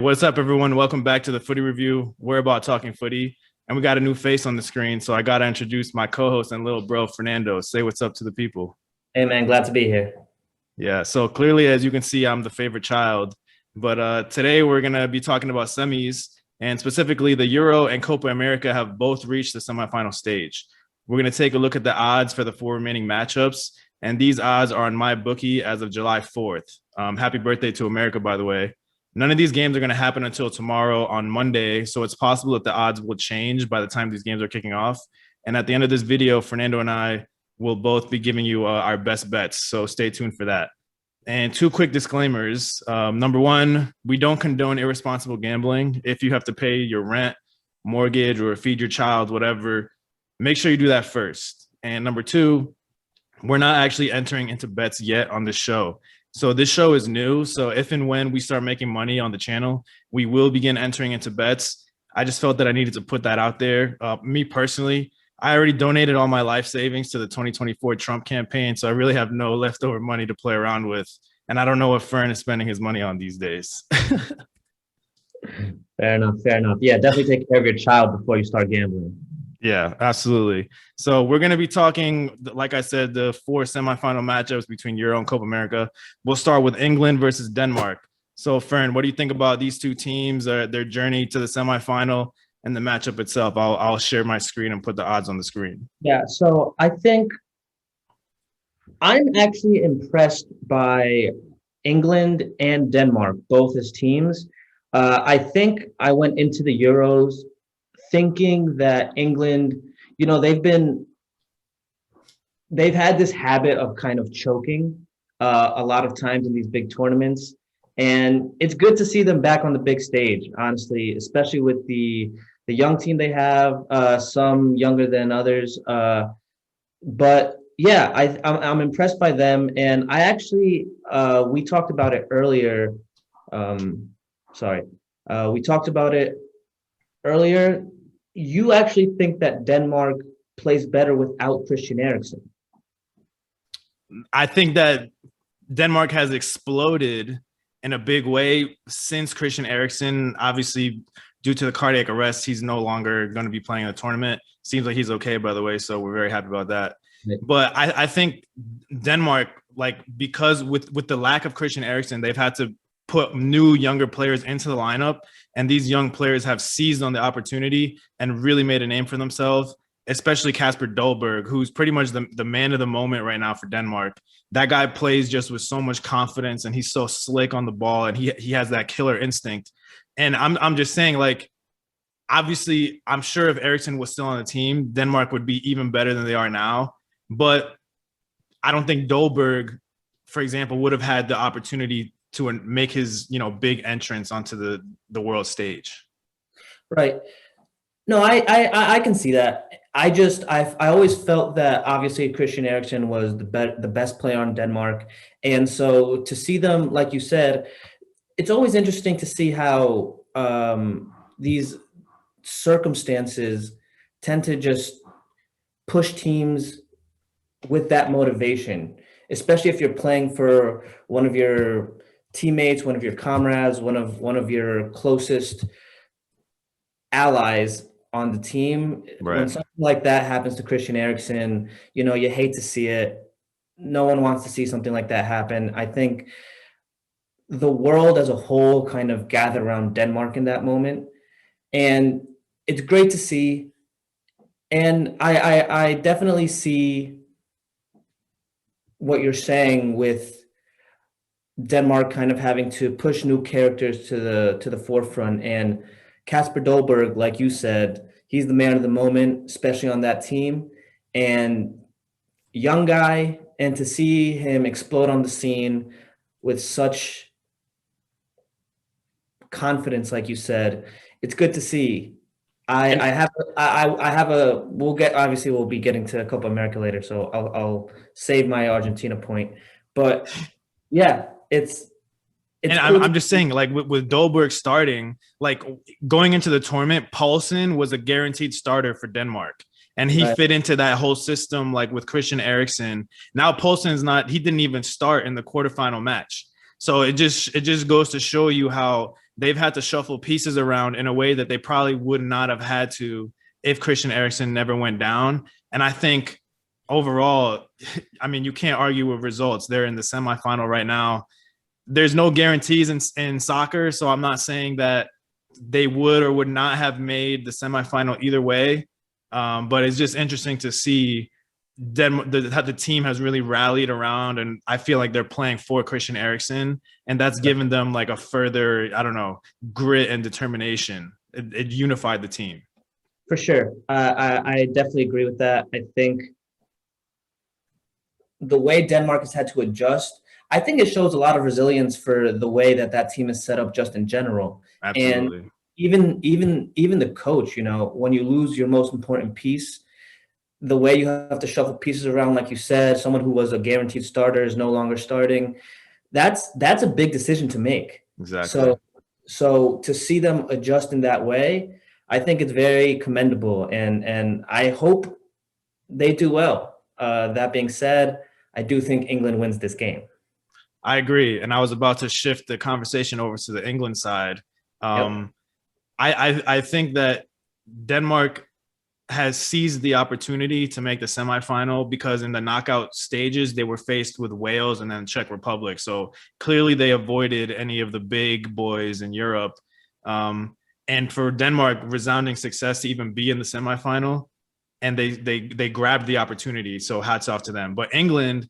What's up, everyone? Welcome back to the Footy Review. We're about talking footy, and we got a new face on the screen, so I got to introduce my co-host and little bro, Fernando. Say what's up to the people. Hey man, glad to be here. Yeah, so clearly, as you can see, I'm the favorite child. But today we're going to be talking about semis, and specifically the Euro and Copa America have both reached the semifinal stage. We're going to take a look at the odds for the four remaining matchups, and these odds are on my bookie as of July 4th. Happy birthday to America, by the way. None of these games are going to happen until tomorrow on Monday, so it's possible that the odds will change by the time these games are kicking off. And at the end of this video, Fernando and I will both be giving you our best bets, so stay tuned for that. And two quick disclaimers. Number one, we don't condone irresponsible gambling. If you have to pay your rent, mortgage, or feed your child, whatever, make sure you do that first. And number two, we're not actually entering into bets yet on this show. So this show is new. So if and when we start making money on the channel, we will begin entering into bets. I just felt that I needed to put that out there. Me personally, I already donated all my life savings to the 2024 Trump campaign. So I really have no leftover money to play around with. And I don't know what Fern is spending his money on these days. Fair enough. Yeah, definitely take care of your child before you start gambling. Yeah, absolutely. So we're going to be talking, like I said, the four semifinal matchups between Euro and Copa America. We'll start with England versus Denmark. So, Fern, what do you think about these two teams, their journey to the semifinal and the matchup itself? I'll share my screen and put the odds on the screen. Yeah, so I think I'm actually impressed by England and Denmark, both as teams. I think I went into the Euros thinking that England, they've had this habit of kind of choking a lot of times in these big tournaments. And it's good to see them back on the big stage, honestly, especially with the young team they have, some younger than others. But yeah, I'm impressed by them. And I actually, we talked about it earlier. We talked about it earlier. You actually think that Denmark plays better without Christian Eriksen? I think that Denmark has exploded in a big way since Christian Eriksen. Obviously, due to the cardiac arrest, he's no longer going to be playing in the tournament. Seems like he's okay, by the way, so we're very happy about that. Yeah. But I think Denmark, because with the lack of Christian Eriksen, they've had to put new younger players into the lineup, and these young players have seized on the opportunity and really made a name for themselves, especially Kasper Dolberg, who's pretty much the man of the moment right now for Denmark. That guy plays just with so much confidence, and he's so slick on the ball, and he has that killer instinct. And I'm just saying, obviously, I'm sure if Eriksen was still on the team, Denmark would be even better than they are now. But I don't think Dolberg, for example, would have had the opportunity to make his, big entrance onto the world stage. Right. No, I can see that. I always felt that obviously Christian Eriksen was the best player on Denmark. And so to see them, like you said, it's always interesting to see how these circumstances tend to just push teams with that motivation, especially if you're playing for one of your teammates, one of your comrades, one of your closest allies on the team. Right. When something like that happens to Christian Eriksen, you hate to see it. No one wants to see something like that happen. I think the world as a whole kind of gathered around Denmark in that moment, and it's great to see. And I definitely see what you're saying with Denmark kind of having to push new characters to the forefront. And Kasper Dolberg, like you said, he's the man of the moment, especially on that team. And young guy, and to see him explode on the scene with such confidence, like you said, it's good to see. We'll be getting to Copa America later, so I'll save my Argentina point. But yeah, it's and I'm just saying, with Dolberg starting, going into the tournament, Poulsen was a guaranteed starter for Denmark. And he fit into that whole system, with Christian Eriksen. Now he didn't even start in the quarterfinal match. So it just goes to show you how they've had to shuffle pieces around in a way that they probably would not have had to if Christian Eriksen never went down. And I think overall, I mean, you can't argue with results. They're in the semifinal right now. There's no guarantees in soccer, so I'm not saying that they would or would not have made the semifinal either way. But it's just interesting to see how the team has really rallied around, and I feel like they're playing for Christian Eriksen, and that's given them like a further, I don't know, grit and determination. It unified the team. For sure. I definitely agree with that. I think the way Denmark has had to adjust, I think it shows a lot of resilience for the way that team is set up just in general. Absolutely. And even the coach, when you lose your most important piece, the way you have to shuffle pieces around, like you said, someone who was a guaranteed starter is no longer starting. That's a big decision to make. Exactly. So to see them adjust in that way, I think it's very commendable, and I hope they do well. That being said, I do think England wins this game. I agree, and I was about to shift the conversation over to the England side. Yep. I think that Denmark has seized the opportunity to make the semifinal because in the knockout stages they were faced with Wales and then Czech Republic. So clearly they avoided any of the big boys in Europe. And for Denmark, resounding success to even be in the semifinal, and they grabbed the opportunity. So hats off to them. But England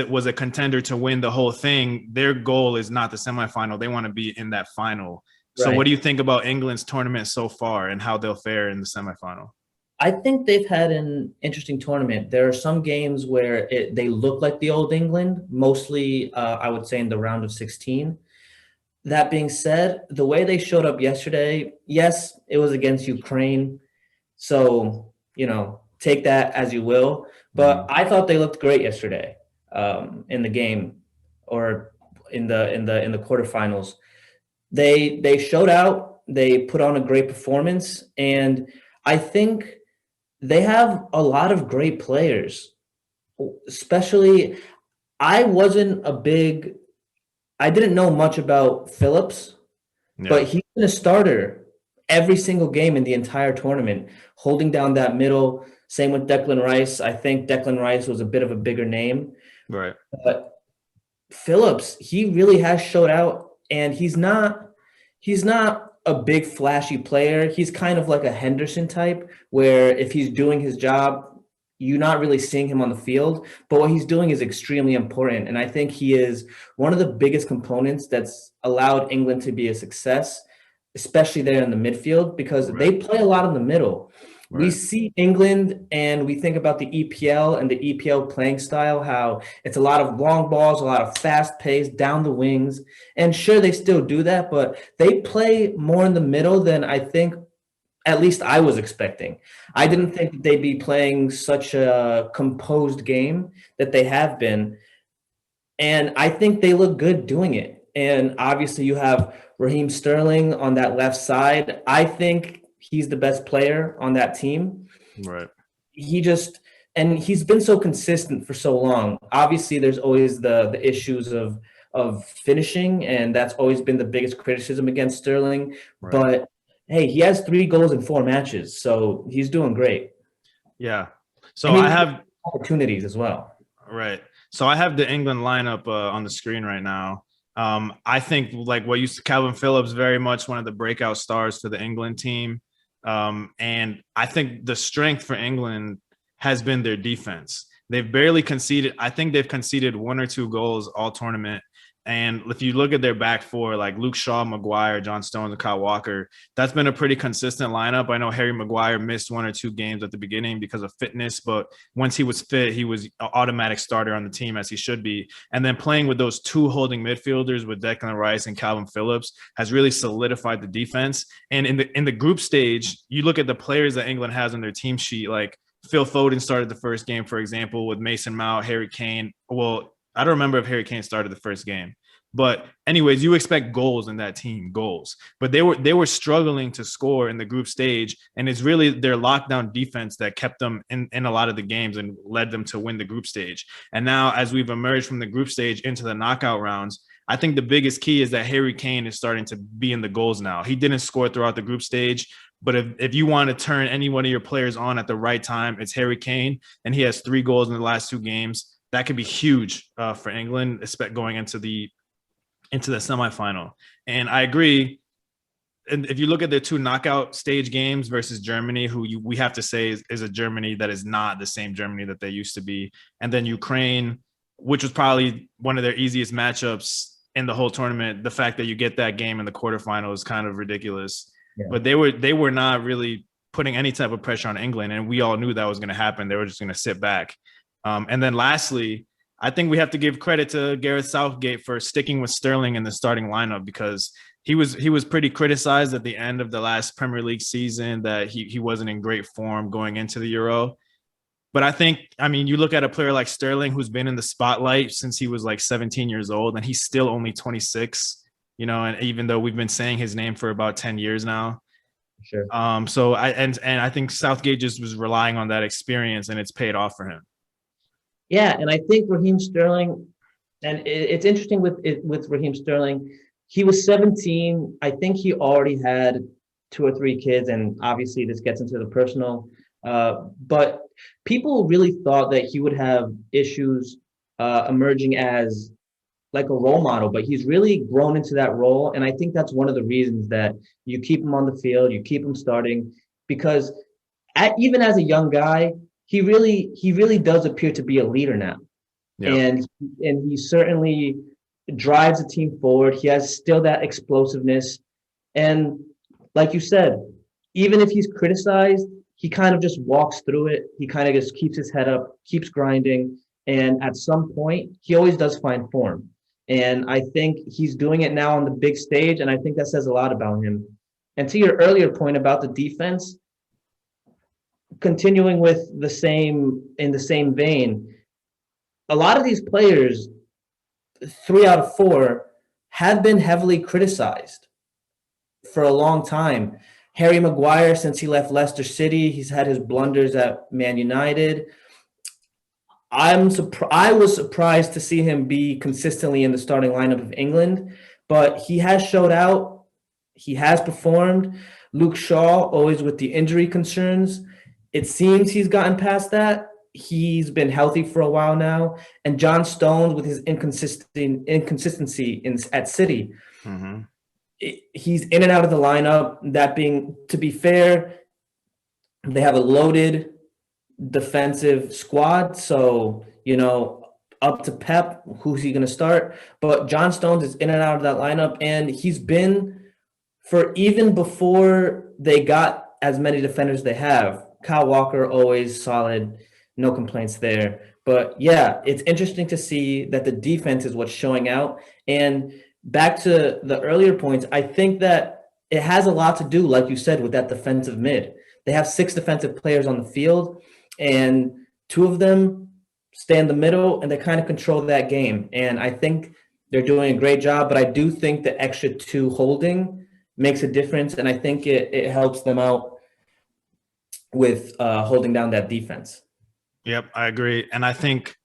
was a contender to win the whole thing. Their goal is not the semifinal. They want to be in that final. So Right. What do you think about England's tournament so far and how they'll fare in the semifinal? I think they've had an interesting tournament. There are some games where they look like the old England, mostly I would say in the round of 16. That being said, the way they showed up yesterday, yes, it was against Ukraine. So, take that as you will. But I thought they looked great yesterday in the game or in the quarterfinals. They showed out, they put on a great performance, and I think they have a lot of great players. Especially, I wasn't a big I didn't know much about Phillips, but he's been a starter every single game in the entire tournament, holding down that middle. Same with Declan Rice. I think Declan Rice was a bit of a bigger name. Right. But Phillips, he really has showed out, and he's not a big flashy player. He's kind of like a Henderson type, where if he's doing his job, you're not really seeing him on the field, but what he's doing is extremely important. And I think he is one of the biggest components that's allowed England to be a success, especially there in the midfield, because they play a lot in the middle. Right. We see England and we think about the EPL and the EPL playing style, how it's a lot of long balls, a lot of fast pace down the wings. And sure, they still do that, but they play more in the middle than I think at least I was expecting. I didn't think that they'd be playing such a composed game that they have been. And I think they look good doing it. And obviously you have Raheem Sterling on that left side. I think he's the best player on that team. Right. And he's been so consistent for so long. Obviously there's always the issues of finishing, and that's always been the biggest criticism against Sterling. Right. But hey, he has 3 goals in 4 matches, so he's doing great. Yeah. So I have opportunities as well. Right. So I have the England lineup on the screen right now. I think like what used to Calvin Phillips, very much one of the breakout stars for the England team. And I think the strength for England has been their defense. They've barely conceded. I think they've conceded 1 or 2 goals all tournament. And if you look at their back four, like Luke Shaw, Maguire, John Stones, and Kyle Walker, that's been a pretty consistent lineup. I know Harry Maguire missed 1 or 2 games at the beginning because of fitness, but once he was fit, he was an automatic starter on the team, as he should be. And then playing with those 2 holding midfielders with Declan Rice and Calvin Phillips has really solidified the defense. And in the group stage, you look at the players that England has on their team sheet, like Phil Foden started the first game, for example, with Mason Mount, Harry Kane. Well, I don't remember if Harry Kane started the first game. But anyways, you expect goals in that team, goals. But they were struggling to score in the group stage, and it's really their lockdown defense that kept them in a lot of the games and led them to win the group stage. And now, as we've emerged from the group stage into the knockout rounds, I think the biggest key is that Harry Kane is starting to be in the goals now. He didn't score throughout the group stage, but if you want to turn any one of your players on at the right time, it's Harry Kane, and he has 3 goals in the last 2 games. That could be huge for England, especially going into the semifinal. And I agree. And if you look at the 2 knockout stage games versus Germany, who we have to say is a Germany that is not the same Germany that they used to be, and then Ukraine, which was probably one of their easiest matchups in the whole tournament, the fact that you get that game in the quarterfinal is kind of ridiculous. Yeah. But they were not really putting any type of pressure on England, and we all knew that was going to happen. They were just going to sit back. And then lastly, I think we have to give credit to Gareth Southgate for sticking with Sterling in the starting lineup, because he was pretty criticized at the end of the last Premier League season that he wasn't in great form going into the Euro. But I mean, you look at a player like Sterling, who's been in the spotlight since he was like 17 years old, and he's still only 26, and even though we've been saying his name for about 10 years now. Sure. So I think Southgate just was relying on that experience, and it's paid off for him. Yeah, and I think Raheem Sterling, and it's interesting with Raheem Sterling, he was 17. I think he already had 2 or 3 kids, and obviously this gets into the personal. But people really thought that he would have issues emerging as like a role model, but he's really grown into that role. And I think that's one of the reasons that you keep him on the field, you keep him starting, because even as a young guy, he really does appear to be a leader now. Yep. And he certainly drives the team forward. He has still that explosiveness. And like you said, even if he's criticized, he kind of just walks through it. He kind of just keeps his head up, keeps grinding. And at some point, he always does find form. And I think he's doing it now on the big stage. And I think that says a lot about him. And to your earlier point about the defense, continuing with in the same vein, a lot of these players, 3 out of 4, have been heavily criticized for a long time. Harry Maguire, since he left Leicester City, he's had his blunders at Man United. I was surprised to see him be consistently in the starting lineup of England, but he has showed out. He has performed. Luke Shaw, always with the injury concerns. It seems he's gotten past that. He's been healthy for a while now. And John Stones, with his inconsistency at City, he's in and out of the lineup. That being, to be fair, they have a loaded defensive squad. So, up to Pep, who's he going to start? But John Stones is in and out of that lineup. And he's been, for even before they got as many defenders they have, Kyle Walker, always solid, no complaints there. But yeah, it's interesting to see that the defense is what's showing out. And back to the earlier points, I think that it has a lot to do, like you said, with that defensive mid. They have 6 defensive players on the field, and 2 of them stay in the middle, and they kind of control that game. And I think they're doing a great job, but I do think the extra 2 holding makes a difference, and I think it helps them out with holding down that defense. Yep, I agree. And I think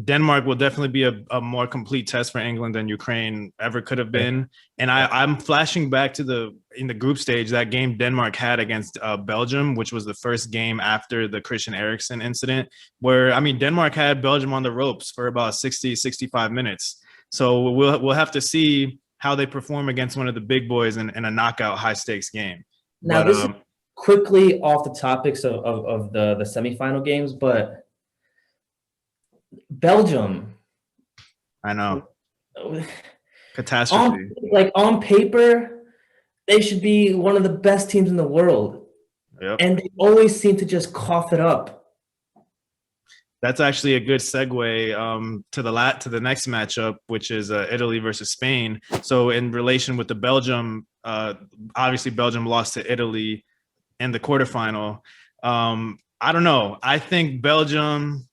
Denmark will definitely be a more complete test for England than Ukraine ever could have been. And I'm flashing back to in the group stage, that game Denmark had against Belgium, which was the first game after the Christian Eriksen incident, where, I mean, Denmark had Belgium on the ropes for about 60, 65 minutes. So we'll have to see how they perform against one of the big boys in a knockout high stakes game. Now, this is quickly off the topics of the semifinal games, but Belgium, I know, catastrophe. On paper, they should be one of the best teams in the world. Yep. And they always seem to just cough it up. That's actually a good segue to the next matchup, which is Italy versus Spain. So in relation with the Belgium, obviously Belgium lost to Italy in the quarterfinal. I don't know. I think Belgium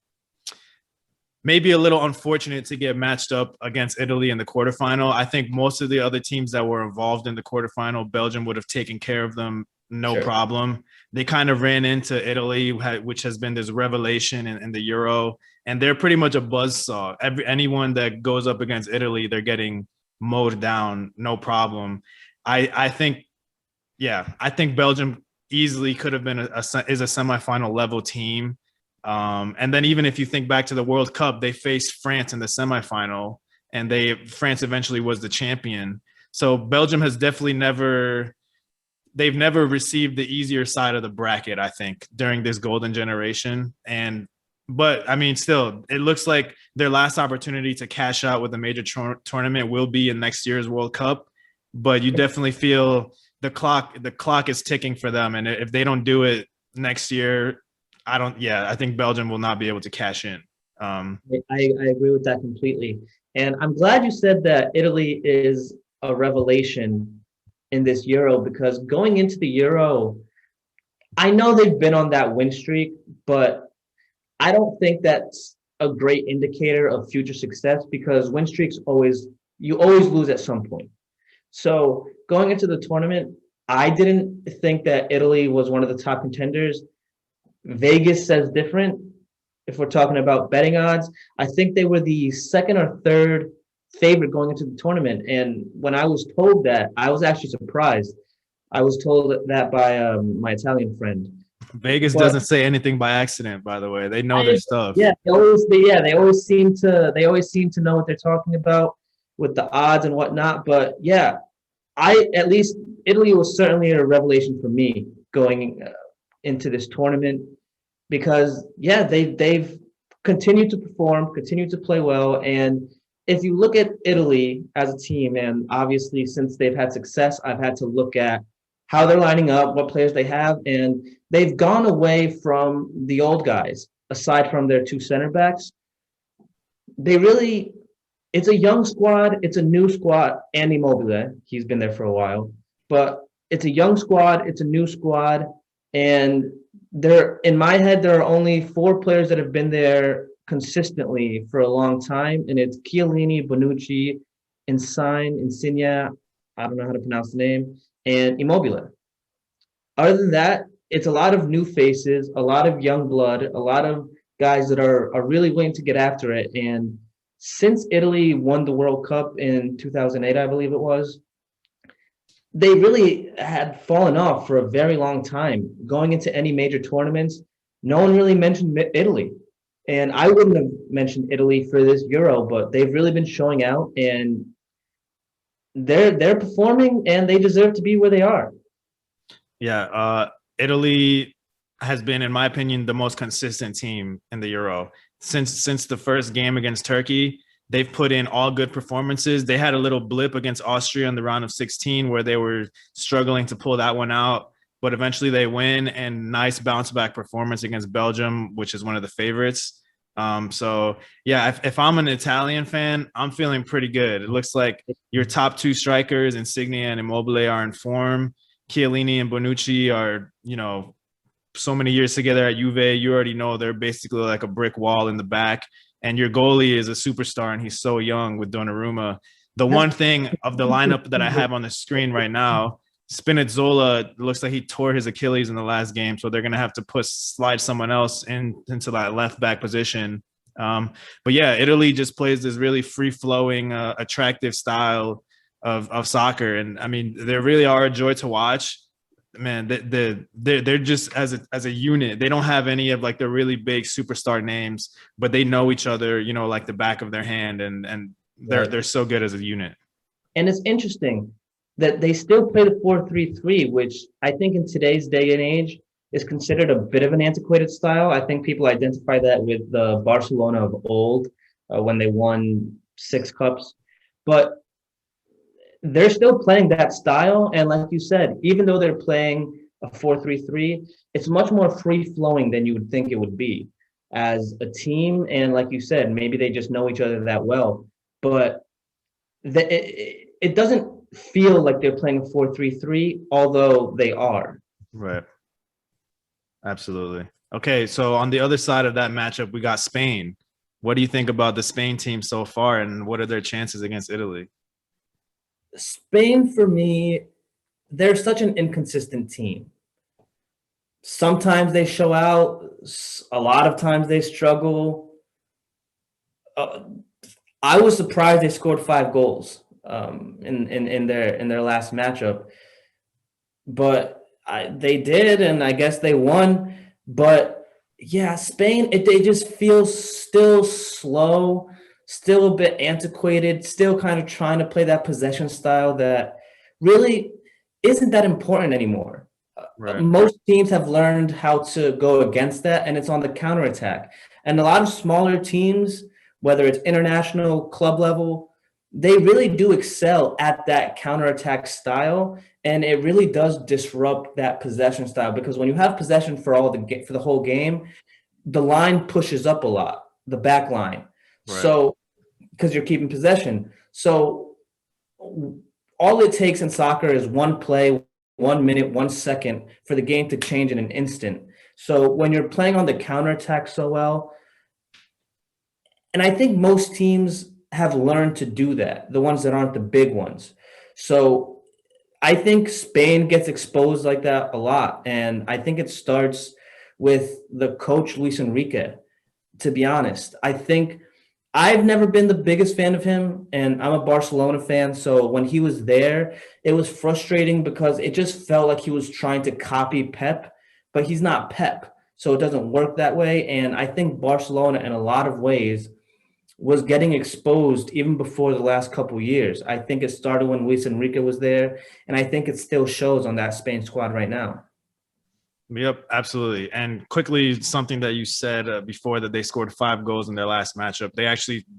may be a little unfortunate to get matched up against Italy in the quarterfinal. I think most of the other teams that were involved in the quarterfinal, Belgium would have taken care of them, no problem. They kind of ran into Italy, which has been this revelation in the Euro, and they're pretty much a buzzsaw. Anyone that goes up against Italy, they're getting mowed down, no problem. I think, yeah, I think Belgium easily could have been is a semifinal level team. And then even if you think back to the World Cup, they faced France in the semifinal, and France eventually was the champion. So Belgium has definitely they've never received the easier side of the bracket, I think, during this golden generation. But I mean, still, it looks like their last opportunity to cash out with a major tournament will be in next year's World Cup. But you definitely feel the clock is ticking for them, and if they don't do it next year, I think Belgium will not be able to cash in. I agree with that completely. And I'm glad you said that Italy is a revelation in this Euro, because going into the Euro, I know they've been on that win streak, but I don't think that's a great indicator of future success, because win streaks you always lose at some point. So going into the tournament, I didn't think that Italy was one of the top contenders. Vegas says different. If we're talking about betting odds, I think they were the second or third favorite going into the tournament. And when I was told that, I was actually surprised. I was told that by my Italian friend. Vegas doesn't say anything by accident, by the way. They know their stuff. Yeah, they always seem to know what they're talking about with the odds and whatnot. But yeah, at least Italy was certainly a revelation for me going into this tournament, because yeah, they've continued to perform, continued to play well. And if you look at Italy as a team, and obviously since they've had success, I've had to look at how they're lining up, what players they have, and they've gone away from the old guys. Aside from their two center backs, it's a young squad, it's a new squad. And Immobile, he's been there for a while, but it's a young squad, it's a new squad, and in my head, there are only 4 players that have been there consistently for a long time, and it's Chiellini, Bonucci, Insigne, I don't know how to pronounce the name, and Immobile. Other than that, it's a lot of new faces, a lot of young blood, a lot of guys that are really willing to get after it. And since Italy won the World Cup in 2008, I believe it was, they really had fallen off for a very long time. Going into any major tournaments, no one really mentioned Italy. And I wouldn't have mentioned Italy for this Euro, but they've really been showing out, and they're performing, and they deserve to be where they are. Yeah, Italy has been, in my opinion, the most consistent team in the Euro since the first game against Turkey. They've put in all good performances. They had a little blip against Austria in the round of 16 where they were struggling to pull that one out, but eventually they win, and nice bounce back performance against Belgium, which is one of the favorites. So yeah, if I'm an Italian fan, I'm feeling pretty good. It looks like your top 2 strikers, Insigne and Immobile, are in form. Chiellini and Bonucci are, so many years together at Juve. You already know they're basically like a brick wall in the back. And your goalie is a superstar, and he's so young with Donnarumma. The one thing of the lineup that I have on the screen right now, Spinazzola looks like he tore his Achilles in the last game, so they're going to have to slide someone else into that left back position. But yeah, Italy just plays this really free-flowing, attractive style of soccer, and I mean, they really are a joy to watch. Man, they're just as a unit. They don't have any of like the really big superstar names, but they know each other, like the back of their hand, and they're so good as a unit. And it's interesting that they still play the 4-3-3, which I think in today's day and age is considered a bit of an antiquated style. I think people identify that with the Barcelona of old when they won 6 cups, but they're still playing that style. And like you said, even though they're playing a 4-3-3, it's much more free-flowing than you would think it would be as a team. And like you said, maybe they just know each other that well. But it doesn't feel like they're playing a 4-3-3, although they are. Right. Absolutely. Okay, so on the other side of that matchup, we got Spain. What do you think about the Spain team so far, and what are their chances against Italy? Spain, for me, they're such an inconsistent team. Sometimes they show out. A lot of times they struggle. I was surprised they scored 5 goals in their last matchup. But they did, and I guess they won. But yeah, Spain, they just feel still slow, still a bit antiquated, still kind of trying to play that possession style that really isn't that important anymore. Right. Most teams have learned how to go against that, and it's on the counterattack. And a lot of smaller teams, whether it's international, club level, they really do excel at that counterattack style, and it really does disrupt that possession style because when you have possession for the whole game, the line pushes up a lot, the back line. Right. So because you're keeping possession. So all it takes in soccer is one play, 1 minute, 1 second for the game to change in an instant. So when you're playing on the counterattack so well, and I think most teams have learned to do that, the ones that aren't the big ones. So I think Spain gets exposed like that a lot. And I think it starts with the coach, Luis Enrique, to be honest. I think I've never been the biggest fan of him, and I'm a Barcelona fan. So when he was there, it was frustrating because it just felt like he was trying to copy Pep, but he's not Pep. So it doesn't work that way. And I think Barcelona, in a lot of ways, was getting exposed even before the last couple of years. I think it started when Luis Enrique was there, and I think it still shows on that Spain squad right now. Yep, absolutely. And quickly, something that you said before, that they scored 5 goals in their last matchup.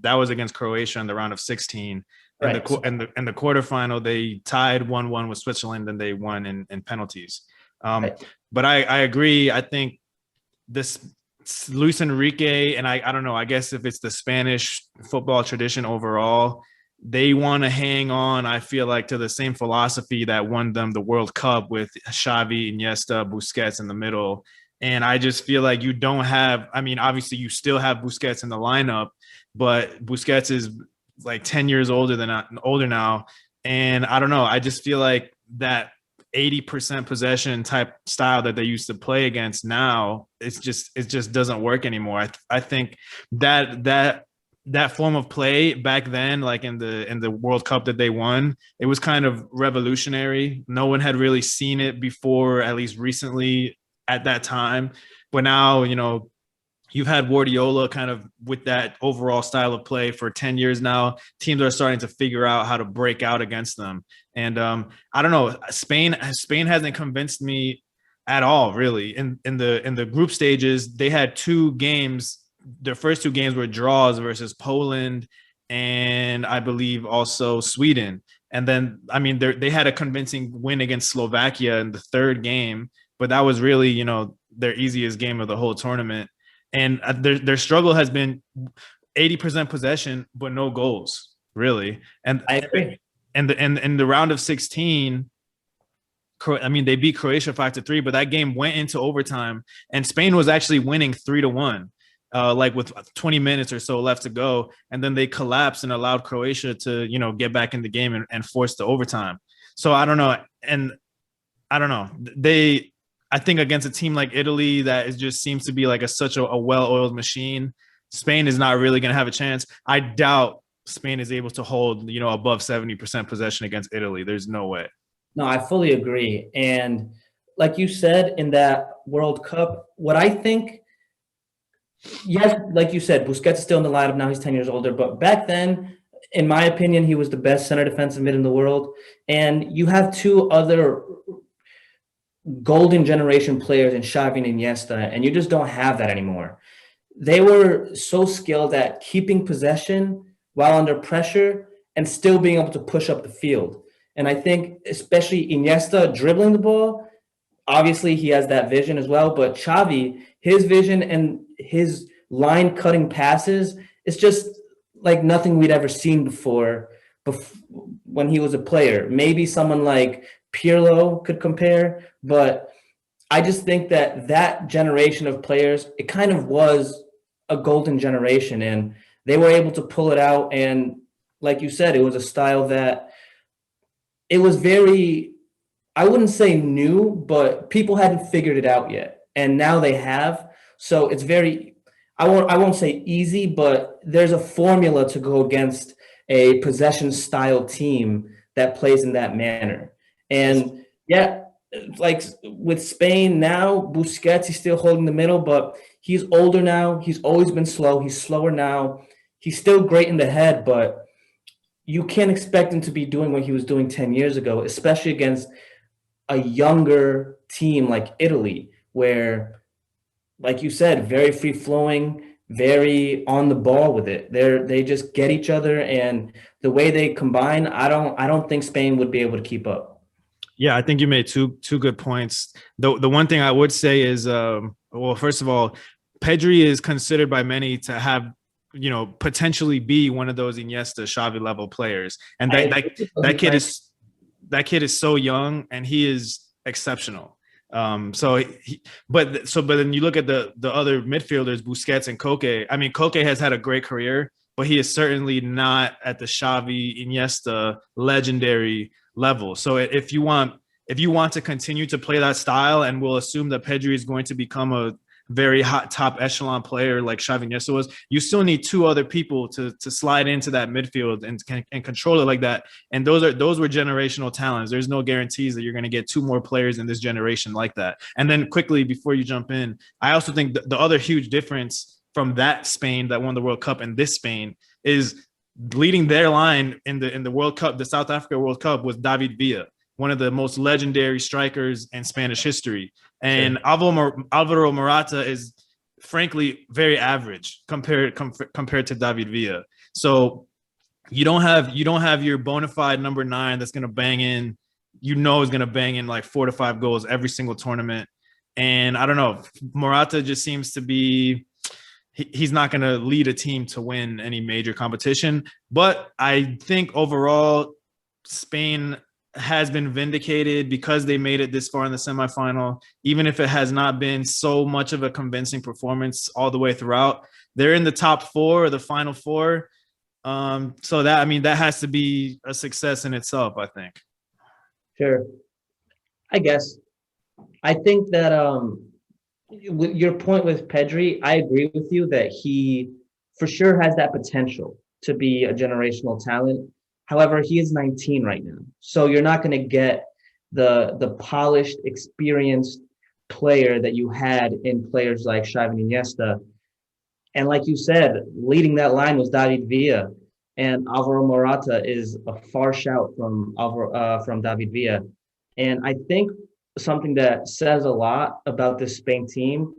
That was against Croatia in the round of 16. Right. In the quarterfinal, they tied 1-1 with Switzerland, and they won in penalties. Right. But I agree. I think this Luis Enrique, and I don't know, I guess if it's the Spanish football tradition overall, they want to hang on, I feel like, to the same philosophy that won them the World Cup with Xavi, Iniesta, Busquets in the middle. And I just feel like you don't have, I mean, obviously you still have Busquets in the lineup, but Busquets is like 10 years older now. And I don't know, I just feel like that 80% possession type style that they used to play against now, it just doesn't work anymore. I think that form of play back then, like in the World Cup that they won, it was kind of revolutionary. No one had really seen it before, at least recently at that time. But now, you've had Guardiola kind of with that overall style of play for 10 years now. Teams are starting to figure out how to break out against them. And I don't know, Spain hasn't convinced me at all, really. In the group stages, they had 2 games. Their first 2 games were draws versus Poland and I believe also Sweden. And then, I mean, they had a convincing win against Slovakia in the 3rd game, but that was really, their easiest game of the whole tournament. And their struggle has been 80% possession, but no goals, really. And I agree. And in the round of 16, I mean, they beat Croatia 5-3, but that game went into overtime, and Spain was actually winning 3-1, like with 20 minutes or so left to go, and then they collapsed and allowed Croatia to, get back in the game and force the overtime. So I don't know, and I don't know. I think against a team like Italy that just seems to be like such a well-oiled machine, Spain is not really going to have a chance. I doubt Spain is able to hold, above 70% possession against Italy. There's no way. No, I fully agree. And like you said, in that World Cup, what I think, yes, like you said, Busquets is still in the lineup now. He's 10 years older. But back then, in my opinion, he was the best center defensive mid in the world. And you have 2 other golden generation players in Xavi and Iniesta, and you just don't have that anymore. They were so skilled at keeping possession while under pressure and still being able to push up the field. And I think especially Iniesta dribbling the ball, obviously he has that vision as well, but Xavi, his vision and his line cutting passes, it's just like nothing we'd ever seen before when he was a player. Maybe someone like Pirlo could compare, but I just think that generation of players, it kind of was a golden generation, and they were able to pull it out. And like you said, it was a style that it was very, I wouldn't say new, but people hadn't figured it out yet, and now they have. So it's very, I won't say easy, but there's a formula to go against a possession style team that plays in that manner. And yeah, like with Spain now, Busquets is still holding the middle, but he's older now. He's always been slow. He's slower now. He's still great in the head, but you can't expect him to be doing what he was doing 10 years ago, especially against a younger team like Italy, where, like you said, very free flowing, very on the ball with it. They just get each other, and the way they combine, I don't think Spain would be able to keep up. Yeah, I think you made two good points. The one thing I would say is, well, first of all, Pedri is considered by many to have, potentially be one of those Iniesta, Xavi level players, and that kid is so young and he is exceptional. But then you look at the other midfielders, Busquets and Koke. I mean, Koke has had a great career, but he is certainly not at the Xavi, Iniesta legendary level. So if you want to continue to play that style, and we'll assume that Pedri is going to become a very hot top echelon player like Xavi Iniesta was, you still need two other people to slide into that midfield and control it like that. And those were generational talents. There's no guarantees that you're going to get two more players in this generation like that. And then quickly before you jump in, I also think the other huge difference from that Spain that won the World Cup and this Spain is leading their line in the World Cup, the South Africa World Cup, was David Villa, one of the most legendary strikers in Spanish history. And sure, Alvaro Morata is frankly very average compared to David Villa. So you don't have your bona fide number 9 that's going to bang in, is going to bang in like 4 to 5 goals every single tournament. And I don't know, Morata just seems to be, he's not going to lead a team to win any major competition. But I think overall, Spain has been vindicated because they made it this far in the semifinal, even if it has not been so much of a convincing performance all the way throughout. They're in the top 4 or the final 4. So that has to be a success in itself, I think. Sure. I guess. I think that with your point with Pedri, I agree with you that he for sure has that potential to be a generational talent. However, he is 19 right now. So you're not going to get the polished, experienced player that you had in players like Xavi and Iniesta. And like you said, leading that line was David Villa. And Alvaro Morata is a far shout from David Villa. And I think something that says a lot about this Spain team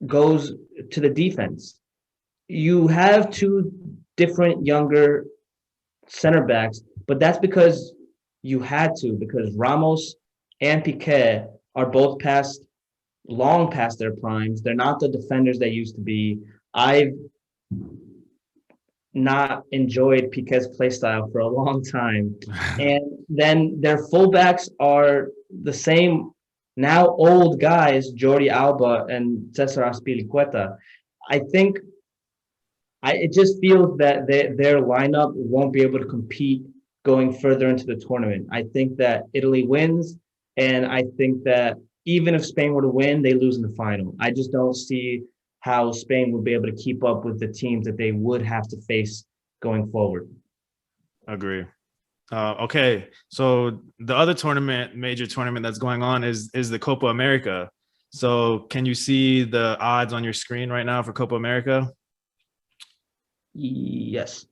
goes to the defense. You have two different younger center backs, but that's because you had to, because Ramos and Piqué are both long past their primes. They're not the defenders they used to be. I've not enjoyed Piqué's play style for a long time. And then their fullbacks are the same, now old guys, Jordi Alba and Cesar Azpilicueta. I think it just feels that their lineup won't be able to compete going further into the tournament. I think that Italy wins, and I think that even if Spain were to win, they lose in the final. I just don't see how Spain would be able to keep up with the teams that they would have to face going forward. Agree. Okay, so the other major tournament that's going on is the Copa America. So can you see the odds on your screen right now for Copa America? Yes.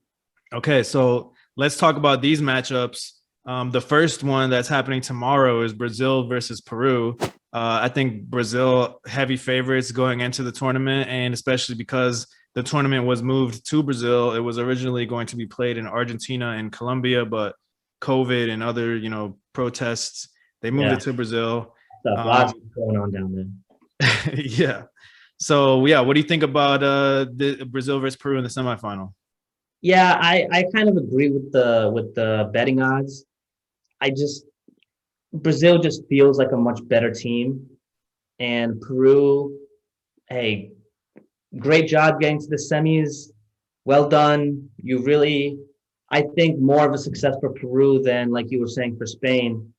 Okay, so let's talk about these matchups. The first one that's happening tomorrow is Brazil versus Peru. I think Brazil heavy favorites going into the tournament, and especially because the tournament was moved to Brazil. It was originally going to be played in Argentina and Colombia, but COVID and other, protests, they moved it to Brazil. Lots going on down there. Yeah. So, yeah, what do you think about the Brazil versus Peru in the semifinal? Yeah, I kind of agree with the betting odds. Brazil just feels like a much better team. And Peru, hey, great job getting to the semis. Well done. I think more of a success for Peru than, like you were saying, for Spain,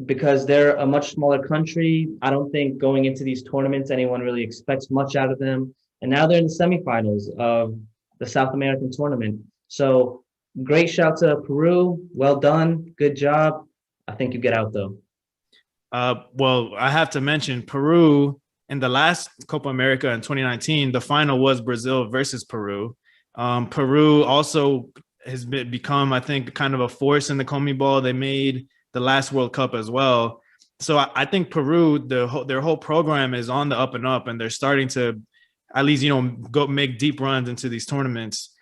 because they're a much smaller country. I don't think going into these tournaments, anyone really expects much out of them. And now they're in the semifinals of the South American tournament. So great shout to Peru. Well done. Good job. I think you get out though. Well, I have to mention Peru in the last Copa America in 2019. The final was Brazil versus Peru. Peru also has become, I think, kind of a force in the CONMEBOL. They made the last World Cup as well. So I think Peru, their whole program is on the up and up, and they're starting to at least, go make deep runs into these tournaments.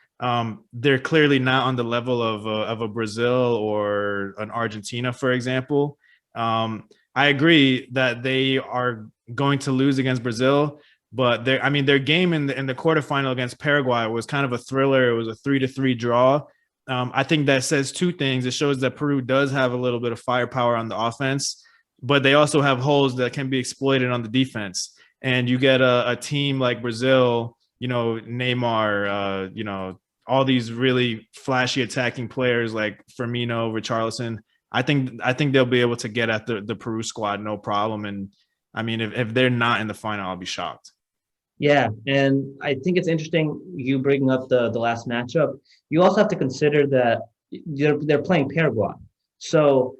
They're clearly not on the level of a Brazil or an Argentina, for example. I agree that they are going to lose against Brazil, but their game in the quarterfinal against Paraguay was kind of a thriller. It was a 3-3 draw. I think that says two things. It shows that Peru does have a little bit of firepower on the offense, but they also have holes that can be exploited on the defense. And you get a team like Brazil, Neymar, all these really flashy attacking players like Firmino, Richarlison. I think they'll be able to get at the Peru squad no problem. And I mean, if they're not in the final, I'll be shocked. Yeah, and I think it's interesting you bringing up the last matchup. You also have to consider that they're playing Paraguay, so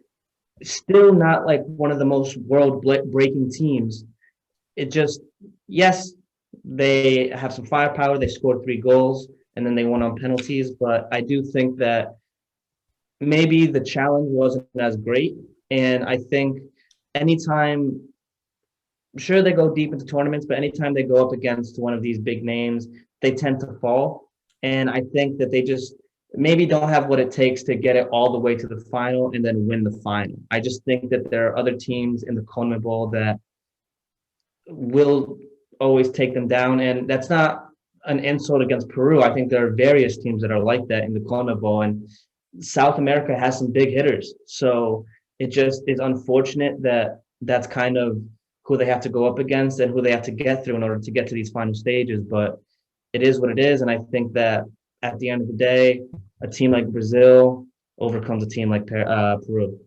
still not like one of the most world breaking teams. It just, yes, they have some firepower. They scored 3 goals and then they won on penalties. But I do think that maybe the challenge wasn't as great. And I think anytime, sure, they go deep into tournaments, but anytime they go up against one of these big names, they tend to fall. And I think that they just maybe don't have what it takes to get it all the way to the final and then win the final. I just think that there are other teams in the CONMEBOL that will always take them down. And that's not an insult against Peru. I think there are various teams that are like that in the CONMEBOL, and South America has some big hitters. So it just is unfortunate that that's kind of who they have to go up against and who they have to get through in order to get to these final stages. But it is what it is. And I think that at the end of the day, a team like Brazil overcomes a team like Peru.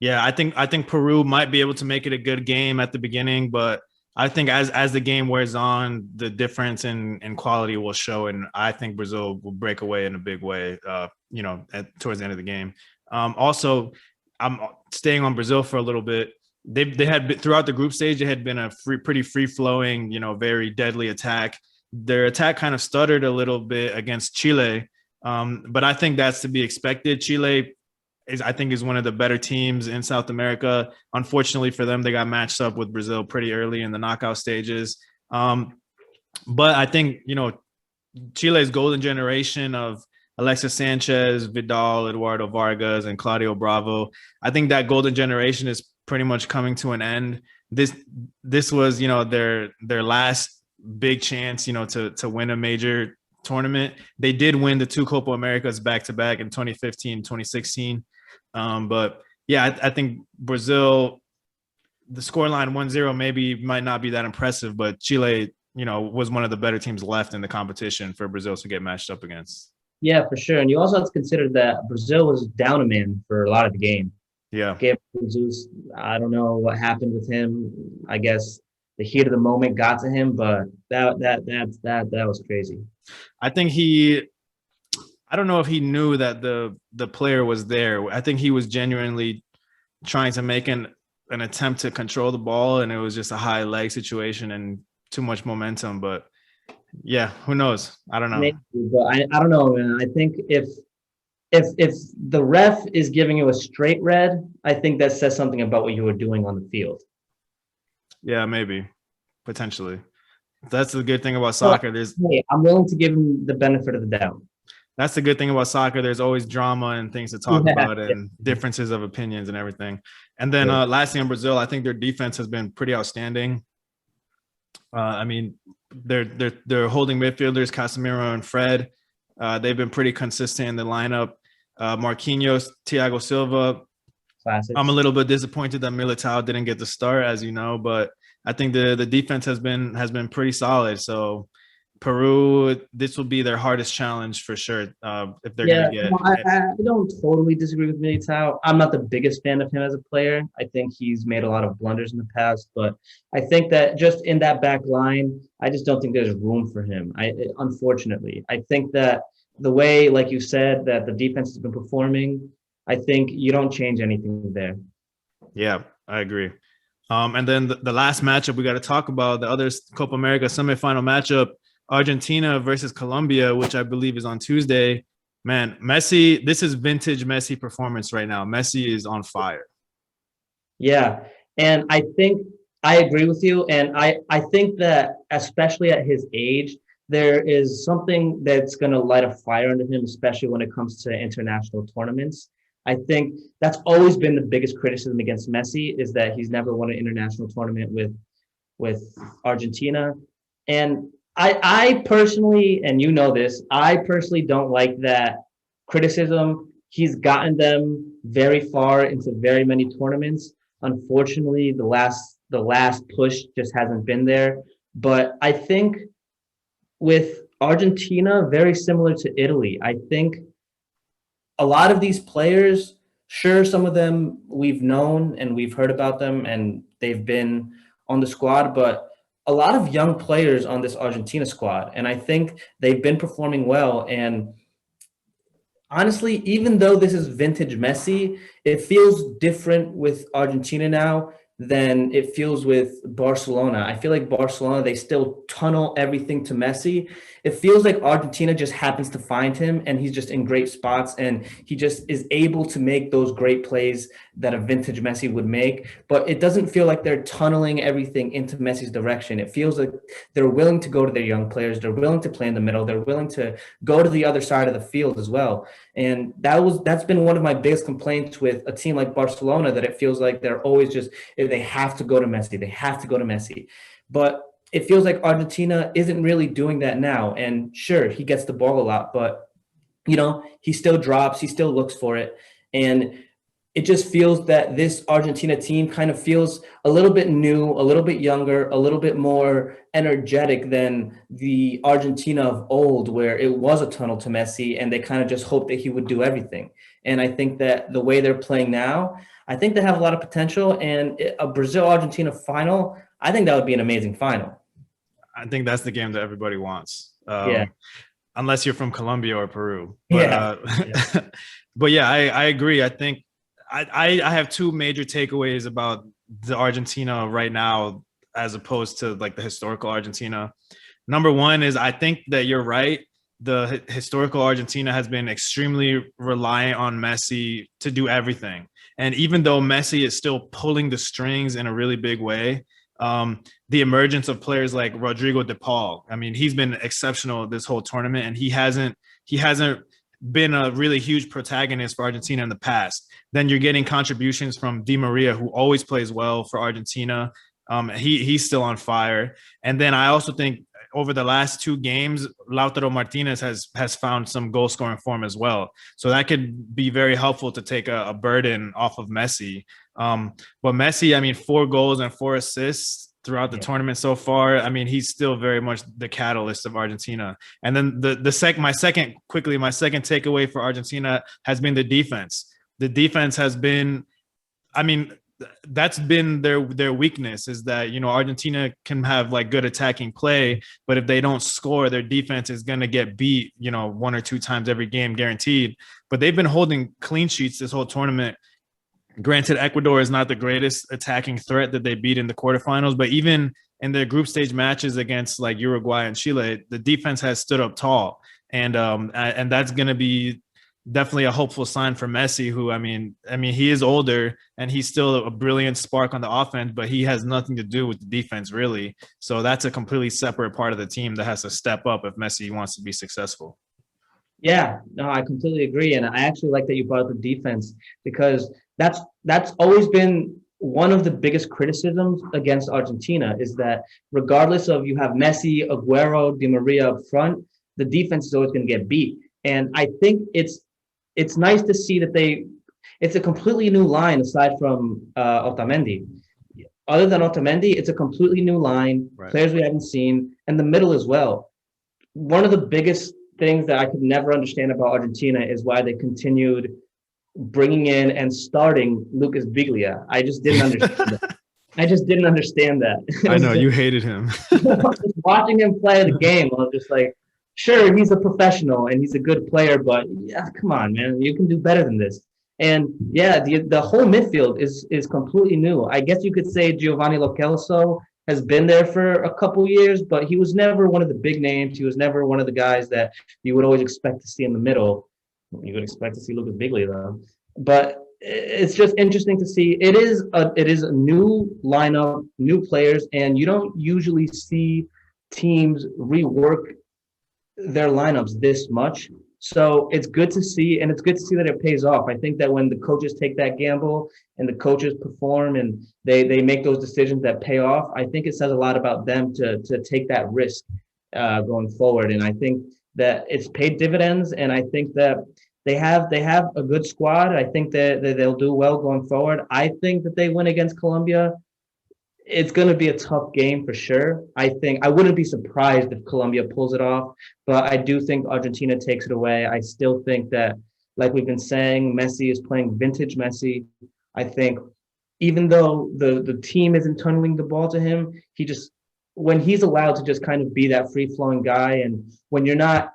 Yeah, I think Peru might be able to make it a good game at the beginning, but I think as the game wears on, the difference in quality will show, and I think Brazil will break away in a big way. Towards the end of the game. Also, I'm staying on Brazil for a little bit. They had been, throughout the group stage, it had been a pretty free flowing, very deadly attack. Their attack kind of stuttered a little bit against Chile, but I think that's to be expected. Chile I think is one of the better teams in South America. Unfortunately for them, they got matched up with Brazil pretty early in the knockout stages. But I think, Chile's golden generation of Alexis Sanchez, Vidal, Eduardo Vargas, and Claudio Bravo, I think that golden generation is pretty much coming to an end. This was, their last big chance, to win a major tournament. They did win the 2 Copa Americas back-to-back in 2015, 2016. But yeah, I think Brazil, the scoreline 1-0 maybe might not be that impressive, but Chile, was one of the better teams left in the competition for Brazil to get matched up against. Yeah, for sure. And you also have to consider that Brazil was down a man for a lot of the game. Yeah. Gabriel Jesus, I don't know what happened with him. I guess the heat of the moment got to him, but that was crazy. I think I don't know if he knew that the player was there. I think he was genuinely trying to make an attempt to control the ball, and it was just a high leg situation and too much momentum. But yeah, who knows? I don't know. Maybe, but I don't know, man. I think if the ref is giving you a straight red, I think that says something about what you were doing on the field. Yeah, maybe, potentially. That's the good thing about soccer. I'm willing to give him the benefit of the doubt. That's the good thing about soccer. There's always drama and things to talk about and differences of opinions and everything. And then lastly on Brazil, I think their defense has been pretty outstanding. They're holding midfielders, Casemiro and Fred. They've been pretty consistent in the lineup. Marquinhos, Thiago Silva. Classics. I'm a little bit disappointed that Militao didn't get the start, as you know, but I think the defense has been pretty solid. So Peru, this will be their hardest challenge for sure. If they're going to get. I don't totally disagree with Militao. I'm not the biggest fan of him as a player. I think he's made a lot of blunders in the past, but I think that just in that back line, I just don't think there's room for him. Unfortunately, I think that the way, like you said, that the defense has been performing, I think you don't change anything there. Yeah, I agree. And then the last matchup we got to talk about, the other Copa America semifinal matchup, Argentina versus Colombia, which I believe is on Tuesday. Man, Messi, this is vintage Messi performance right now. Messi is on fire. Yeah. And I think I agree with you. And I think that especially at his age, there is something that's going to light a fire under him, especially when it comes to international tournaments. I think that's always been the biggest criticism against Messi is that he's never won an international tournament with Argentina. And I personally, and you know this, I personally don't like that criticism. He's gotten them very far into very many tournaments. Unfortunately, the last push just hasn't been there. But I think with Argentina, very similar to Italy, I think a lot of these players, sure, some of them we've known and we've heard about them and they've been on the squad, but a lot of young players on this Argentina squad. And I think they've been performing well. And honestly, even though this is vintage Messi, it feels different with Argentina now than it feels with Barcelona. I feel like Barcelona, they still tunnel everything to Messi. It feels like Argentina just happens to find him and he's just in great spots and he just is able to make those great plays that a vintage Messi would make. But it doesn't feel like they're tunneling everything into Messi's direction. It feels like they're willing to go to their young players. They're willing to play in the middle. They're willing to go to the other side of the field as well. And that's been one of my biggest complaints with a team like Barcelona, that it feels like they're always just, they have to go to Messi. They have to go to Messi. But it feels like Argentina isn't really doing that now. And sure, he gets the ball a lot, but he still drops, he still looks for it. And it just feels that this Argentina team kind of feels a little bit new, a little bit younger, a little bit more energetic than the Argentina of old, where it was a tunnel to Messi and they kind of just hoped that he would do everything. And I think that the way they're playing now, I think they have a lot of potential. And a Brazil-Argentina final, I think that would be an amazing final. I think that's the game that everybody wants. Yeah. Unless you're from Colombia or Peru. But, Yeah. But yeah, I agree. I think I have two major takeaways about the Argentina right now, as opposed to like the historical Argentina. Number one is I think that you're right. The historical Argentina has been extremely reliant on Messi to do everything. And even though Messi is still pulling the strings in a really big way, the emergence of players like Rodrigo de Paul, I mean, he's been exceptional this whole tournament, and he hasn't been a really huge protagonist for Argentina in the past. Then you're getting contributions from Di Maria, who always plays well for Argentina. He's still on fire. And then I also think over the last two games, Lautaro Martinez has found some goal scoring form as well. So that could be very helpful to take a burden off of Messi. But Messi, I mean, 4 goals and 4 assists throughout the tournament so far. I mean, he's still very much the catalyst of Argentina. And then my second takeaway for Argentina has been the defense. The defense has been, I mean, that's been their weakness, is that, Argentina can have like good attacking play, but if they don't score, their defense is going to get beat, 1 or 2 times every game guaranteed. But they've been holding clean sheets this whole tournament. Granted, Ecuador is not the greatest attacking threat that they beat in the quarterfinals, but even in their group stage matches against like Uruguay and Chile, the defense has stood up tall. And that's going to be definitely a hopeful sign for Messi, who, I mean, he is older and he's still a brilliant spark on the offense, but he has nothing to do with the defense, really. So that's a completely separate part of the team that has to step up if Messi wants to be successful. Yeah, no, I completely agree. And I actually like that you brought up the defense, because that's always been one of the biggest criticisms against Argentina, is that regardless of you have Messi, Aguero, Di Maria up front, the defense is always going to get beat. And I think it's nice to see that it's a completely new line aside from Otamendi. Other than Otamendi, it's a completely new line, right. Players we haven't seen, and the middle as well. One of the biggest things that I could never understand about Argentina is why they continued bringing in and starting Lucas Biglia. I just didn't understand that. I just didn't understand that. I know, you hated him. Just watching him play the game, I was just like, sure, he's a professional and he's a good player, but yeah, come on, man, you can do better than this. And yeah, the whole midfield is completely new. I guess you could say Giovanni Lo Celso has been there for a couple years, but he was never one of the big names. He was never one of the guys that you would always expect to see in the middle. You would expect to see Lucas Bigley though, but it's just interesting to see. It is a new lineup, new players, and you don't usually see teams rework their lineups this much. So it's good to see, and it's good to see that it pays off. I think that when the coaches take that gamble and the coaches perform and they make those decisions that pay off, I think it says a lot about them to take that risk going forward. And I think that it's paid dividends, and I think that they have a good squad. I think that they'll do well going forward. I think that they win against Colombia. It's going to be a tough game for sure. I think I wouldn't be surprised if Colombia pulls it off, but I do think Argentina takes it away. I still think that, like we've been saying, Messi is playing vintage Messi. I think even though the team isn't tunneling the ball to him, he just when he's allowed to just kind of be that free flowing guy, and when you're not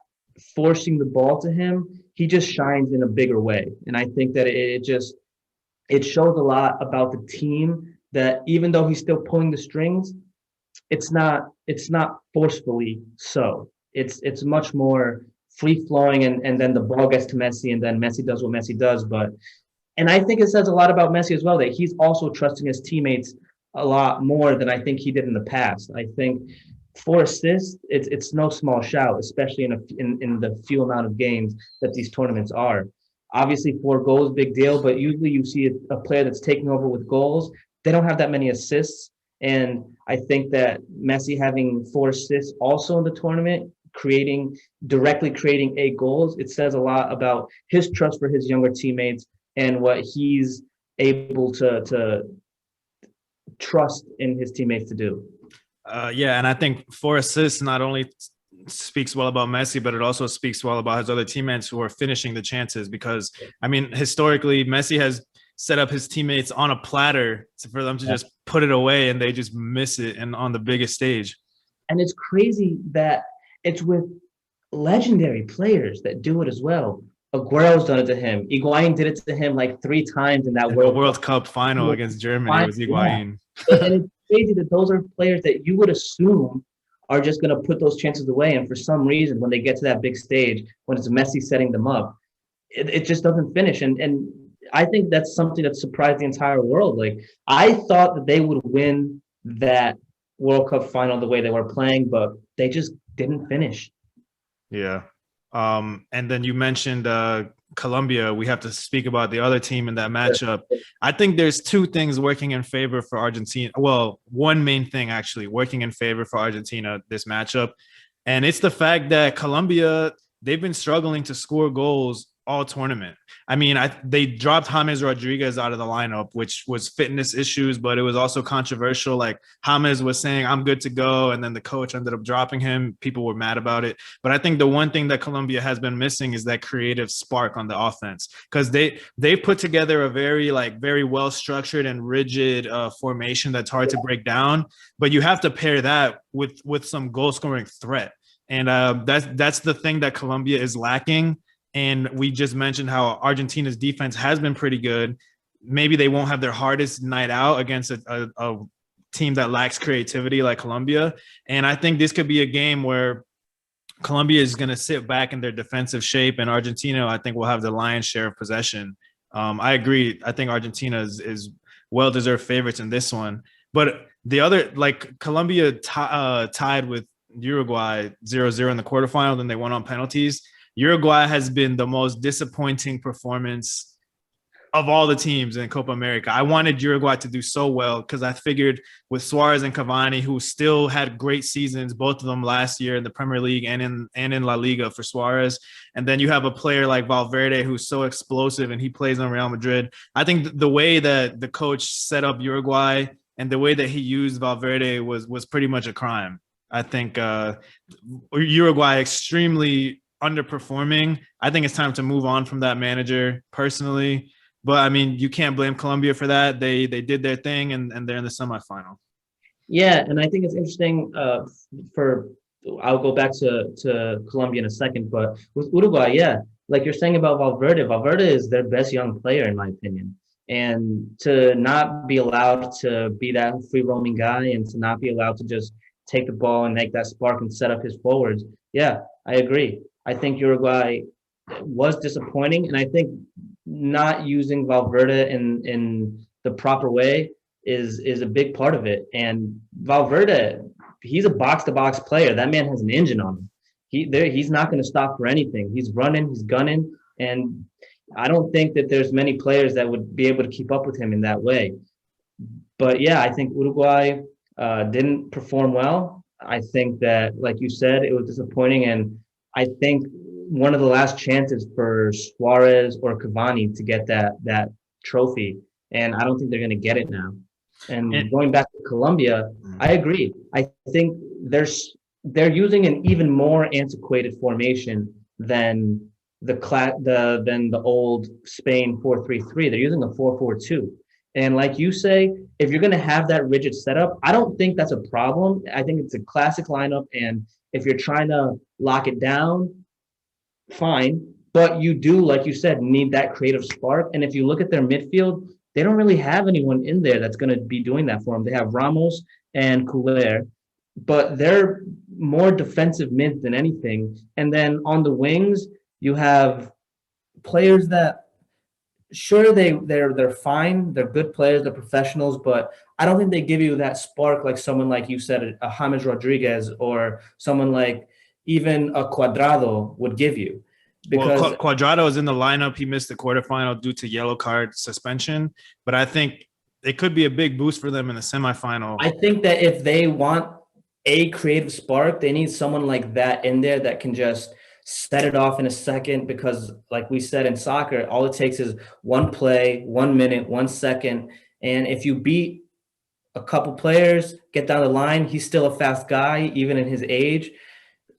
forcing the ball to him, he just shines in a bigger way. And I think that it shows a lot about the team that even though he's still pulling the strings, it's not forcefully so. It's much more free flowing, and then the ball gets to Messi and then Messi does what Messi does. But and I think it says a lot about Messi as well that he's also trusting his teammates a lot more than I think he did in the past. I think 4 assists, it's no small shout, especially in the few amount of games that these tournaments are. Obviously, 4 goals, big deal, but usually you see a player that's taking over with goals. They don't have that many assists, and I think that Messi having 4 assists also in the tournament, directly creating 8 goals, it says a lot about his trust for his younger teammates and what he's able to trust in his teammates to do. Yeah, and I think 4 assists not only speaks well about Messi, but it also speaks well about his other teammates who are finishing the chances. Because I mean, historically, Messi has set up his teammates on a platter for them to just put it away, and they just miss it and on the biggest stage. And it's crazy that it's with legendary players that do it as well. Aguero's done it to him. Higuain did it to him like 3 times in that In the World Cup final against Germany, it was Higuain. Yeah. And it's crazy that those are players that you would assume are just going to put those chances away. And for some reason, when they get to that big stage, when it's Messi setting them up, it just doesn't finish. And I think that's something that surprised the entire world. Like, I thought that they would win that World Cup final the way they were playing, but they just didn't finish. Yeah. And then you mentioned Colombia. We have to speak about the other team in that matchup. I think there's 2 things working in favor for Argentina. Well, one main thing actually working in favor for Argentina this matchup. And it's the fact that Colombia, they've been struggling to score goals all tournament. I mean, they dropped James Rodriguez out of the lineup, which was fitness issues, but it was also controversial. Like, James was saying, I'm good to go. And then the coach ended up dropping him. People were mad about it. But I think the one thing that Colombia has been missing is that creative spark on the offense, because they put together a very well-structured and rigid formation that's hard to break down. But you have to pair that with some goal-scoring threat. And that's the thing that Colombia is lacking. And we just mentioned how Argentina's defense has been pretty good. Maybe they won't have their hardest night out against a team that lacks creativity like Colombia. And I think this could be a game where Colombia is going to sit back in their defensive shape, and Argentina, I think, will have the lion's share of possession. I agree. I think Argentina is well-deserved favorites in this one. But the other, like, Colombia tied with Uruguay 0-0 in the quarterfinal, then they won on penalties. Uruguay has been the most disappointing performance of all the teams in Copa America. I wanted Uruguay to do so well because I figured with Suarez and Cavani, who still had great seasons, both of them last year in the Premier League and in La Liga for Suarez. And then you have a player like Valverde who's so explosive and he plays on Real Madrid. I think the way that the coach set up Uruguay and the way that he used Valverde was pretty much a crime. I think Uruguay extremely underperforming. I think it's time to move on from that manager personally. But I mean, you can't blame Colombia for that. They did their thing and they're in the semifinal. Yeah, and I think it's interesting for I'll go back to Colombia in a second, but with Uruguay, yeah, like you're saying about Valverde, Valverde is their best young player in my opinion. And to not be allowed to be that free roaming guy and to not be allowed to just take the ball and make that spark and set up his forwards, yeah, I agree. I think Uruguay was disappointing, and I think not using Valverde in the proper way is a big part of it. And Valverde, he's a box to box player. That man has an engine on him. He's not going to stop for anything. He's running, he's gunning, and I don't think that there's many players that would be able to keep up with him in that way. But yeah, I think Uruguay didn't perform well. I think that, like you said, it was disappointing, and I think one of the last chances for Suarez or Cavani to get that trophy, and I don't think they're going to get it now. And And going back to Colombia, I agree. I think they're using an even more antiquated formation than the old Spain 4-3-3. They're using a 4-4-2. And like you say, if you're going to have that rigid setup, I don't think that's a problem. I think it's a classic lineup. And if you're trying to lock it down, fine. But you do, like you said, need that creative spark. And if you look at their midfield, they don't really have anyone in there that's going to be doing that for them. They have Ramos and Couler, but they're more defensive mid than anything. And then on the wings, you have players that sure they're fine, they're good players, they're professionals, but I don't think they give you that spark like someone like you said, a James Rodriguez or someone like even a Cuadrado would give you. well, Because Cuadrado is in the lineup. He missed the quarterfinal due to yellow card suspension, but I think it could be a big boost for them in the semifinal. I think that if they want a creative spark, they need someone like that in there that can just set it off in a second. Because, like we said in soccer, all it takes is one play, 1 minute, 1 second. And if you beat a couple players, get down the line, he's still a fast guy, even in his age.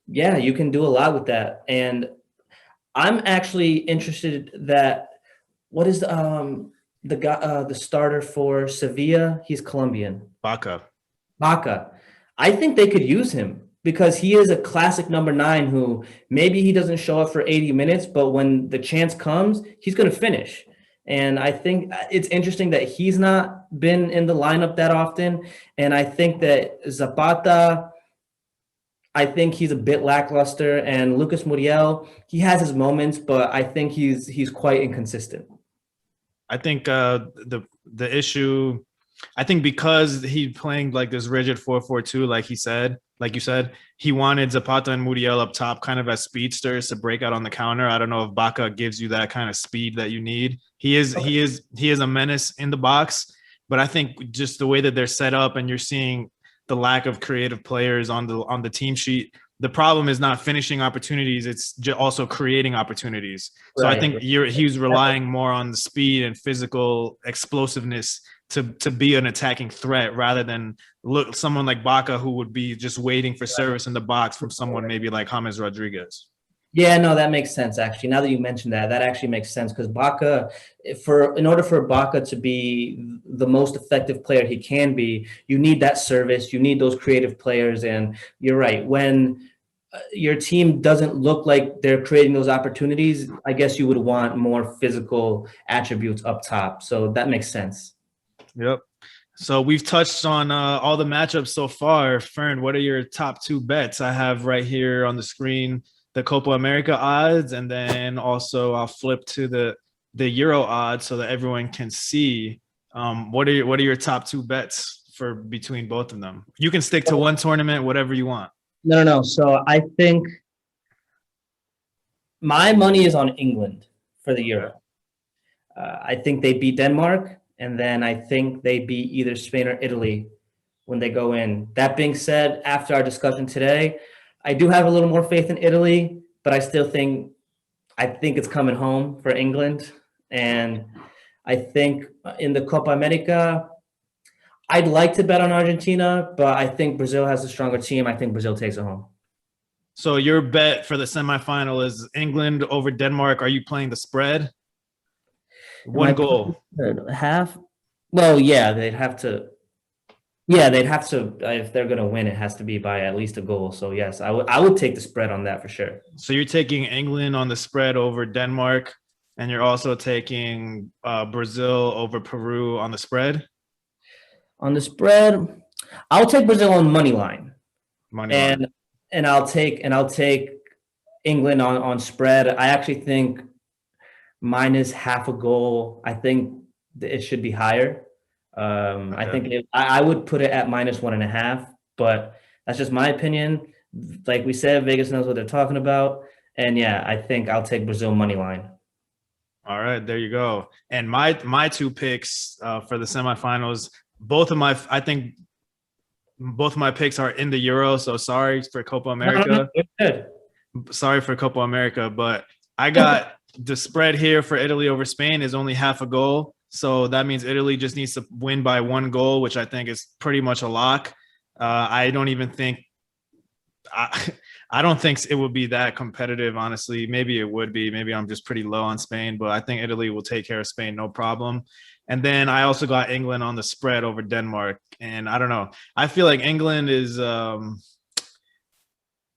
Yeah, you can do a lot with that. And I'm actually interested that what is the guy the starter for Sevilla? He's Colombian. Baca. Baca. I think they could use him because he is a classic number nine who maybe he doesn't show up for 80 minutes, but when the chance comes, he's going to finish. And I think it's interesting that he's not been in the lineup that often. And I think that Zapata, I think he's a bit lackluster. And Lucas Muriel, he has his moments, but I think he's quite inconsistent. I think the issue, I think because he's playing like this rigid 4-4-2, like you said, he wanted Zapata and Muriel up top, kind of as speedsters to break out on the counter. I don't know if Baca gives you that kind of speed that you need. He is a menace in the box, but I think just the way that they're set up, and you're seeing the lack of creative players on the team sheet. The problem is not finishing opportunities; it's also creating opportunities. So I Right. think he's relying more on the speed and physical explosiveness to be an attacking threat rather than look someone like Baca who would be just waiting for service in the box from someone maybe like James Rodriguez. Yeah, no, that makes sense. Actually, now that you mentioned that, that actually makes sense because Baca, in order for Baca to be the most effective player he can be, you need that service, you need those creative players, and you're right. When your team doesn't look like they're creating those opportunities, I guess you would want more physical attributes up top. So that makes sense. Yep. So we've touched on all the matchups so far. Fern, what are your top two bets? I have right here on the screen the Copa America odds, and then also I'll flip to the Euro odds so that everyone can see. What are your top two bets for between both of them? You can stick to one tournament, whatever you want. No. So I think my money is on England for the Euro. I think they beat Denmark, and then I think they beat either Spain or Italy when they go in. That being said, after our discussion today, I do have a little more faith in Italy, but I think it's coming home for England. And I think in the Copa America, I'd like to bet on Argentina, but I think Brazil has a stronger team. I think Brazil takes it home. So your bet for the semifinal is England over Denmark. Are you playing the spread? One goal. Half? Well, yeah, they'd have to. Yeah, they'd have to if they're gonna win, it has to be by at least a goal. So yes, I would take the spread on that for sure. So you're taking England on the spread over Denmark, and you're also taking Brazil over Peru on the spread. On the spread, I'll take Brazil on money line, Money line. and I'll take England on spread. I actually think minus half a goal. I think it should be higher. I Okay. think I would put it at minus 1.5, but that's just my opinion. Like we said, Vegas knows what they're talking about, and yeah, I think I'll take Brazil money line. All right, there you go. And my two picks for the semifinals, both of my I think both of my picks are in the Euro. So sorry for Copa No, no, no, America. good. Sorry for Copa America, but I got the spread here for Italy over Spain is only half a goal. So that means Italy just needs to win by 1 goal, which I think is pretty much a lock. I don't even think I, I don't think it would be that competitive, honestly. Maybe it would be. Maybe I'm just pretty low on Spain, but I think Italy will take care of Spain, no problem. And then I also got England on the spread over Denmark. And I don't know. I feel like England is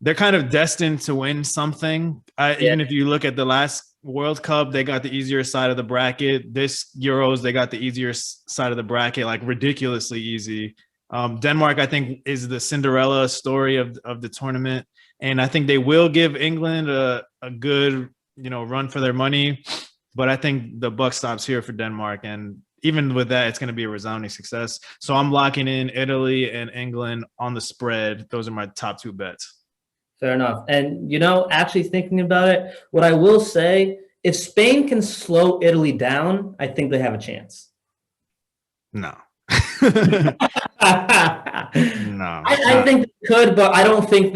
they're kind of destined to win something. Yeah, Even if you look at the last World Cup, they got the easier side of the bracket. This Euros, they got the easier side of the bracket, like ridiculously easy. Denmark, I think, is the Cinderella story of the tournament, and I think they will give England a good run for their money. But I think the buck stops here for Denmark, and even with that, it's going to be a resounding success. So I'm locking in Italy and England on the spread. Those are my top two bets. fair enough. And actually thinking about it, what I will say, if Spain can slow Italy down, I think they have a chance. No. No, I think they could, but I don't think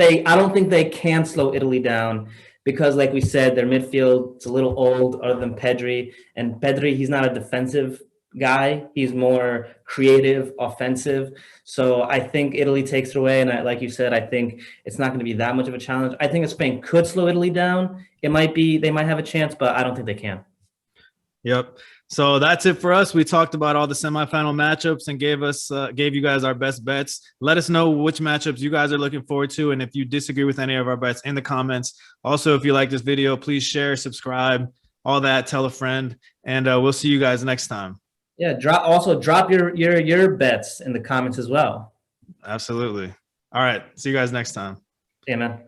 they can slow Italy down because, like we said, their midfield is a little old, other than Pedri. And Pedri, he's not a defensive guy; he's more creative, offensive. So I think Italy takes it away. And like you said, I think it's not going to be that much of a challenge. I think if Spain could slow Italy down, they might have a chance, but I don't think they can. Yep. So that's it for us. We talked about all the semifinal matchups and gave you guys our best bets. Let us know which matchups you guys are looking forward to, and if you disagree with any of our bets in the comments. Also, if you like this video, please share, subscribe, all that. Tell a friend, and we'll see you guys next time. Yeah, drop your bets in the comments as well. Absolutely. All right. See you guys next time. Yeah, man.